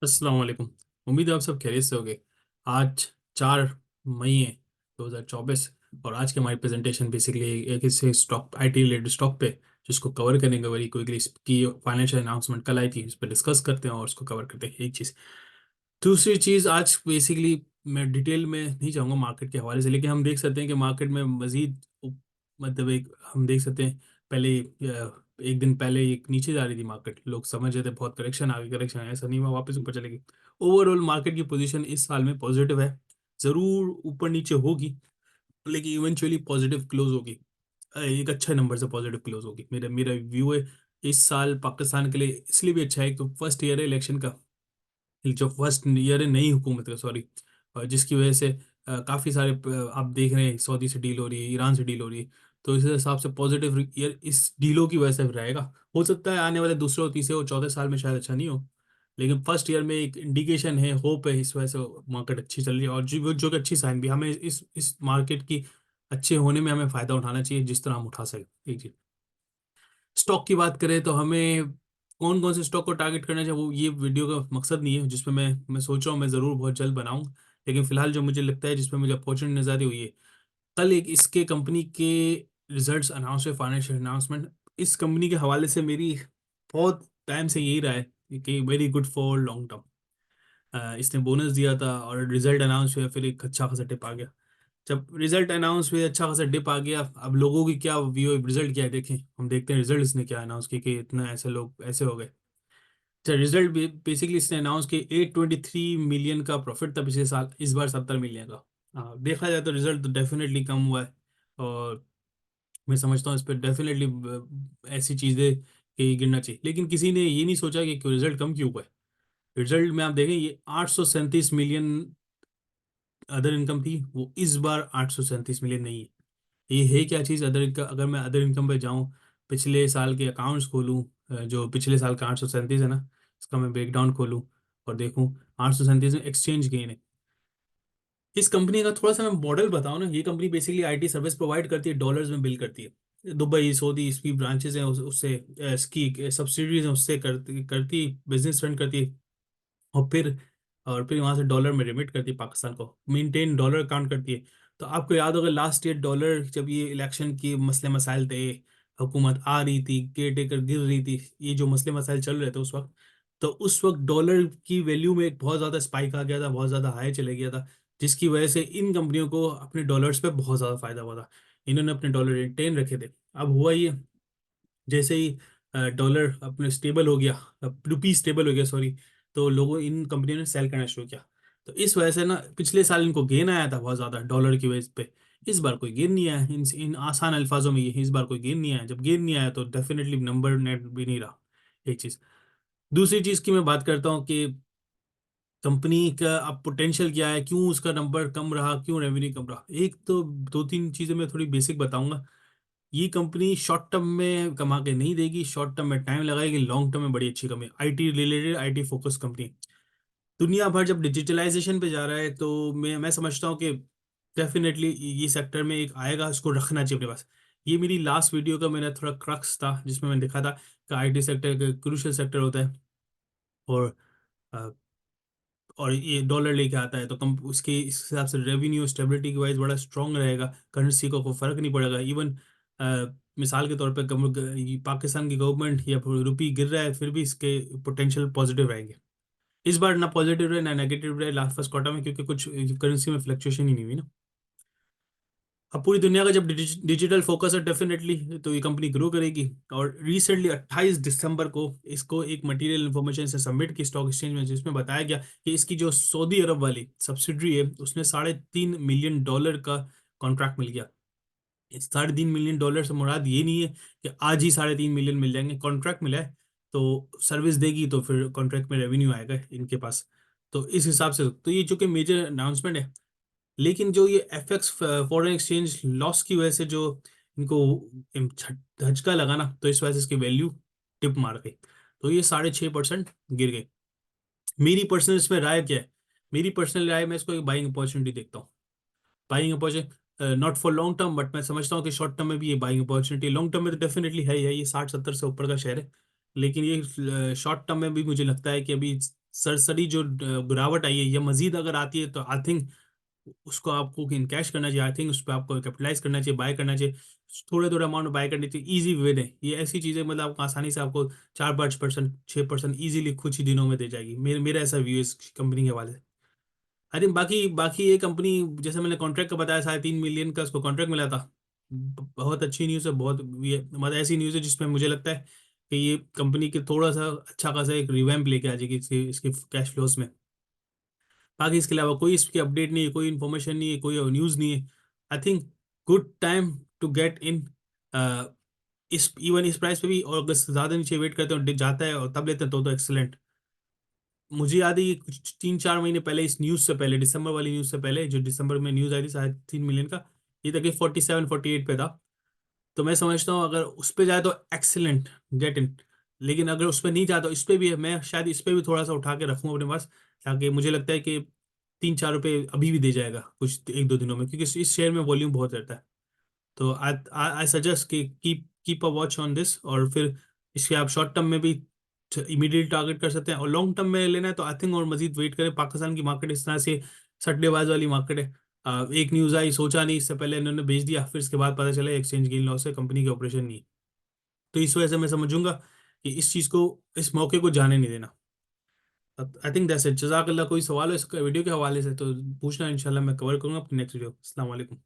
अस्सलाम वालेकुम। उम्मीद है आप सब खैरियत से होंगे। आज 4 मई है 2024। और आज की हमारी प्रेजेंटेशन बेसिकली एक इससे स्टॉक आईटी रिलेटेड स्टॉक पे जिसको कवर करेंगे वेरी क्विकली। इसकी फाइनेंशियल अनाउंसमेंट कल आई थी, इस पर डिस्कस करते हैं और उसको कवर करते हैं। एक चीज़। दूसरी चीज़, आज बेसिकली मैं डिटेल में नहीं जाऊंगा मार्केट के हवाले से, लेकिन हम देख सकते हैं कि मार्केट में मजीद मतलब एक हम देख सकते हैं। पहले एक दिन पहले एक नीचे जा रही थी मार्केट, लोग समझ रहे थे बहुत करेक्शन आ गई, करेक्शन ऐसा नहीं हुआ, वापस ऊपर चलेगी। ओवरऑल मार्केट की पोजीशन इस साल में पॉजिटिव है। ज़रूर ऊपर नीचे होगी, लेकिन इवेंचुअली पॉजिटिव क्लोज होगी। एक अच्छे नंबर से पॉजिटिव क्लोज होगी। मेरा मेरा व्यू है। इस साल पाकिस्तान के लिए इसलिए भी अच्छा है तो फर्स्ट ईयर है इलेक्शन का, जो फर्स्ट ईयर है नई हुकूमत का, सॉरी। और जिसकी वजह से काफ़ी सारे आप देख रहे हैं सऊदी से डील हो रही है, ईरान से डील हो रही है। तो इस हिसाब से पॉजिटिव ईयर इस डीलों की वजह से रहेगा। हो सकता है आने वाले दूसरे और तीसरे और चौथे साल में शायद अच्छा नहीं हो, लेकिन फर्स्ट ईयर में एक इंडिकेशन है, होप है, इस वजह से मार्केट अच्छी चल रही है। और जो कि अच्छी साइन भी, हमें इस मार्केट की अच्छे होने में हमें फ़ायदा उठाना चाहिए जिस तरह हम उठा सके। एक चीज़, स्टॉक की बात करें तो हमें कौन कौन से स्टॉक को टारगेट करना चाहिए वो ये वीडियो का मकसद नहीं है, जिसमें मैं सोच रहा हूँ मैं ज़रूर बहुत जल्द बनाऊं। लेकिन फिलहाल जो मुझे लगता है जिसमें मुझे अपॉर्चुनिटी नजर आ रही हुई है, कल एक इसके कंपनी के रिजल्ट्स अनाउंस हुए, फाइनेंशियल अनाउंसमेंट। इस कंपनी के हवाले से मेरी बहुत टाइम से यही रहा है कि very good for long term. इसने बोनस दिया था और रिजल्ट अनाउंस हुआ, फिर एक अच्छा खासा टिप आ गया। जब रिजल्ट अनाउंस हुए, अच्छा खासा डिप आ गया। अब लोगों की क्या व्यू, रिजल्ट क्या है देखें, हम देखते हैं रिजल्ट इसने क्या अनाउंस किया कि इतना ऐसे लोग ऐसे हो गए। तो रिजल्ट बेसिकली इसने अनाउंस किया 823 मिलियन का प्रॉफिट था पिछले साल, इस बार 70 मिलियन का। देखा जाए तो रिजल्ट तो डेफिनेटली कम हुआ है। और मैं समझता हूँ इस पर डेफिनेटली ऐसी चीज़ें कि गिरना चाहिए, लेकिन किसी ने ये नहीं सोचा कि क्यों रिजल्ट कम क्यों हुआ है। रिजल्ट में आप देखें, ये 837 मिलियन अदर इनकम थी, वो इस बार 837 मिलियन नहीं है। ये है क्या चीज़ अदर इनकम? अगर मैं अदर इनकम पे जाऊँ, पिछले साल के अकाउंट्स खोलूँ, जो पिछले साल का 837 है ना, इसका मैं ब्रेकडाउन खोलूँ और देखूँ, 837 में एक्सचेंज गेन है। इस कंपनी का थोड़ा सा मैं मॉडल बताऊँ ना, ये company basically IT service provide करती है, डॉलर्स में बिल करती है। दुबई सऊदी इसकी ब्रांचेज हैं, उससे इसकी सब्सिडीज हैं, उससे करती करती बिजनेस रन करती है। और फिर वहां से डॉलर में रिमिट करती है पाकिस्तान को, मेंटेन डॉलर अकाउंट करती है। तो आपको याद होगा लास्ट ईयर डॉलर, जब ये इलेक्शन के मसले मसाइल थे, हुकूमत आ रही थी, केयर टेकर गिर रही थी, ये जो मसले मसाइल चल रहे थे उस वक्त, तो उस वक्त डॉलर की वैल्यू में एक बहुत ज़्यादा स्पाइक आ गया था, बहुत ज़्यादा हाई चले गया था। जिसकी वजह से इन कंपनियों को अपने डॉलर्स पे बहुत ज़्यादा फायदा हुआ था। इन्होंने अपने डॉलर रिटेन रखे थे। अब हुआ ये, जैसे ही डॉलर अपने स्टेबल हो गया, रुपी स्टेबल हो गया, सॉरी, तो लोगों इन कंपनियों ने सेल करना शुरू किया। तो इस वजह से ना पिछले साल इनको गेन आया था बहुत ज़्यादा डॉलर की वजह पे। इस बार कोई गेन नहीं आया। इन आसान अल्फाजों में ये, इस बार कोई गेन नहीं आया। जब गेन नहीं आया तो डेफिनेटली नंबर नेट भी नहीं रहा। एक चीज़। दूसरी चीज़ की मैं बात करता हूँ कि कंपनी का अब पोटेंशियल क्या है, क्यों उसका नंबर कम रहा, क्यों रेवेन्यू कम रहा। एक तो दो तीन चीज़ें मैं थोड़ी बेसिक बताऊंगा। ये कंपनी शॉर्ट टर्म में कमा के नहीं देगी, शॉर्ट टर्म में टाइम लगाएगी, लॉन्ग टर्म में बड़ी अच्छी company, IT related, IT focus company. दुनिया भर जब डिजिटलाइजेशन पे जा रहा है तो मैं समझता हूँ कि डेफिनेटली ये सेक्टर में एक आएगा, इसको रखना चाहिए अपने पास। ये मेरी लास्ट वीडियो का मेरा थोड़ा क्रक्स था, जिसमें मैंने देखा था कि आईटी सेक्टर का क्रूशियल सेक्टर होता है। और और ये डॉलर लेके आता है तो कम उसके इस हिसाब से रेवेन्यू स्टेबिलिटी की वाइज बड़ा स्ट्रांग रहेगा। करेंसी को कोई फर्क नहीं पड़ेगा। इवन मिसाल के तौर पे ये पाकिस्तान की गवर्नमेंट या फिर रुपी गिर रहा है, फिर भी इसके पोटेंशियल पॉजिटिव रहेंगे। इस बार ना पॉजिटिव रहे ना नेगेटिव रहे लास्ट फर्स्ट क्वार्टर में, क्योंकि कुछ करेंसी में फ्लक्चुएशन ही नहीं हुई ना। अब पूरी दुनिया का जब डिजिटल फोकस है डेफिनेटली, तो ये कंपनी ग्रो करेगी। और रिसेंटली 28 दिसंबर को इसको एक मटेरियल इन्फॉर्मेशन से सबमिट की स्टॉक एक्सचेंज में, जिसमें बताया गया कि इसकी जो सऊदी अरब वाली सब्सिडरी है उसने $3.5 मिलियन का कॉन्ट्रैक्ट मिल गया। $3.5 मिलियन से मुराद ये नहीं है कि आज ही 3.5 मिलियन मिल जाएंगे, कॉन्ट्रैक्ट मिला है। तो सर्विस देगी तो फिर कॉन्ट्रैक्ट में रेवेन्यू आएगा इनके पास। तो इस हिसाब से तो ये चूंकि मेजर अनाउंसमेंट है। लेकिन जो ये FX फॉरेन एक्सचेंज लॉस की वजह से जो इनको झटका लगा ना, तो इस वजह से इसकी वैल्यू टिप मार गई। तो ये 6.5% गिर गई। मेरी पर्सनल इसमें राय क्या है? मेरी पर्सनल राय, मैं इसको एक बाइंग अपॉर्चुनिटी देखता हूँ। Buying opportunity not for long term, but मैं समझता हूँ कि शॉर्ट टर्म में भी ये बाइंग अपॉर्चुनिटी, लॉन्ग टर्म में तो डेफिनेटली है ही है। ये 60-70 से ऊपर का शेयर है। लेकिन ये शॉर्ट टर्म में भी मुझे लगता है कि अभी सरसरी जो गिरावट आई है, ये मजीद अगर आती है तो आई थिंक उसको आपको इन कैश करना चाहिए। आई थिंक उस पर आपको कैपिटलाइज करना चाहिए, बाय करना चाहिए, थोड़े थोड़े अमाउंट बाय करनी चाहिए। इजी वे है ये, ऐसी चीजें मतलब आपको आसानी से आपको 4-5%, 6% इजीली कुछ ही दिनों में दे जाएगी। मेरा ऐसा व्यू है इस कंपनी के हवाले से। अरे बाकी बाकी ये कंपनी, जैसे मैंने कॉन्ट्रैक्ट का बताया, 3.5 मिलियन का उसको कॉन्ट्रैक्ट मिला था। बहुत अच्छी न्यूज़ है, बहुत ये मतलब ऐसी न्यूज़ है जिसमें मुझे लगता है कि ये कंपनी के थोड़ा सा अच्छा खासा एक रिवैम्प लेके आ जाएगी इसके इसके कैश फ्लोस में। बाकी इसके अलावा कोई इसकी अपडेट नहीं है, कोई इन्फॉर्मेशन नहीं है, कोई न्यूज़ नहीं है। I think good time to get in. इस इवन इस प्राइस पे भी, और अगर ज़्यादा नीचे वेट करते हैं जाता है और तब लेते हैं तो एक्सेलेंट। मुझे याद है ये कुछ 3-4 महीने पहले, इस न्यूज़ से पहले, दिसंबर वाली न्यूज़ से पहले, जो दिसंबर में न्यूज़ आई थी 3.5 मिलियन का, ये तक 47-48 पे था। तो मैं समझता हूँ अगर उस पे जाए तो एक्सीलेंट, गेट इन। लेकिन अगर उस पे नहीं जाता तो इस पे भी है, मैं शायद इस पे भी थोड़ा सा उठा के रखूँ अपने पास, ताकि मुझे लगता है कि 3-4 रुपये अभी भी दे जाएगा कुछ 1-2 दिनों में, क्योंकि इस शेयर में वॉल्यूम बहुत रहता है। तो आई आई सजेस्ट कि keep a watch on this. और फिर इसके आप शॉर्ट टर्म में भी इमीडिएट टारगेट कर सकते हैं, और लॉन्ग टर्म में लेना है तो आई थिंक और मजीद वेट करें। पाकिस्तान की मार्केट इस तरह से सट्टेबाज वाली मार्केट है। एक न्यूज़ आई, सोचा नहीं, इससे पहले इन्होंने बेच दिया, फिर इसके बाद पता चला एक्सचेंज गेन लॉस है, कंपनी के ऑपरेशन नहीं है। तो इस वजह से मैं समझूंगा कि इस चीज़ को, इस मौके को जाने नहीं देना। I think that's it. जज़ाकल्लाह। कोई सवाल हो इस वीडियो के हवाले से तो पूछना, इंशाल्लाह मैं कवर करूंगा अपनी नेक्स्ट वीडियो। अस्सलाम वालेकुम।